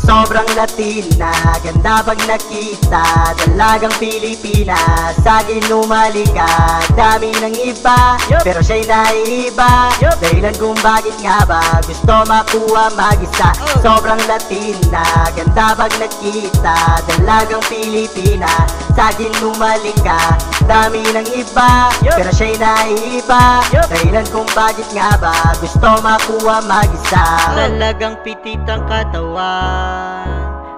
Sobrang Latina, ganda pag nakita. Dalagang Pilipinas, sa akin lumaliga. Dami ng iba, pero siya'y naiiba. Dahilan kung bakit nga ba gusto makuha mag-isa. Sobrang Latina, ganda pag nakita. Dalagang Pilipinas, sa akin lumaliga. Dami ng iba, pero siya'y naiiba. Dahilan kung bakit nga ba gusto makuha mag-isa. Talagang pitit ang katawan,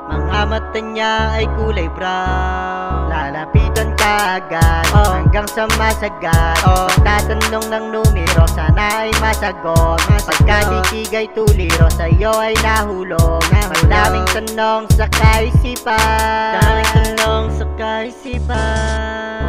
mga mata niya ay kulay brown. Lalapitan ka agad hanggang sa masagat. Pagtatanong ng numero, sana ay masagot. Pagkatitig ay tuliro, sa'yo ay nahulog. Madaming tanong sa kaisipan, daming tanong sa kaisipan.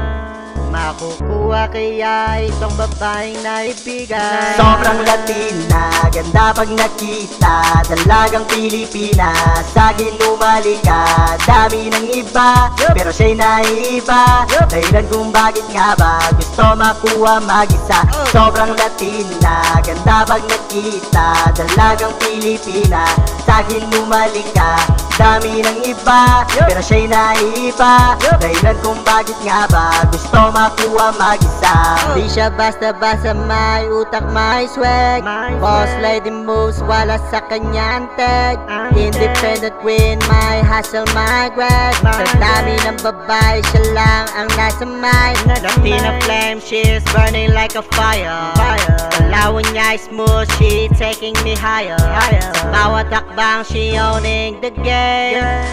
Makukuha kaya itong babaeng naibigan. Sobrang Latina, ganda pag nakita. Dalagang Pilipinas, sa akin lumaliga. Dami ng iba, pero siya'y naiiba. Dahilan kung bakit nga ba gusto makuha mag-isa. Sobrang Latina, ganda pag nakita. Dalagang Pilipinas, sa akin lumaliga. Dami ng iba, pero siya'y naiiba. Dahilan kung bakit nga ba gusto makuha mag-isa. Di siya basta-basta, may utak, may swag. Boss lady moves, wala sa kanya antek. Independent queen, may hustle, my grab. Sa dami ng babae, siya lang ang nasa mind. Latina flame, she's burning like a fire. Kalawan niya smooth, she taking me higher. Sa bawat hakbang, she owning the game.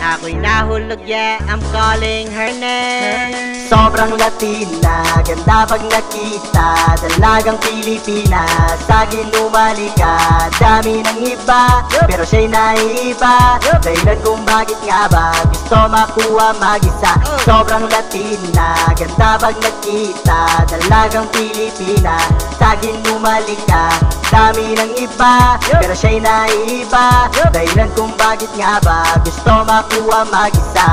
Ako'y nahulog, yeah, I'm calling her name. Sobrang Latina, ganda pag nakita. Dalagang Pilipinas, sa akin lumaliga. Dami ng iba, pero siya'y naiiba. Dahilan kung bakit nga ba gusto makuha mag-isa. Sobrang Latina, ganda pag nakita. Dalagang Pilipinas, sa akin lumaliga. Dami ng iba, pero siya'y naiiba. Dahilan kung bakit nga ba gusto makuha mag-isa.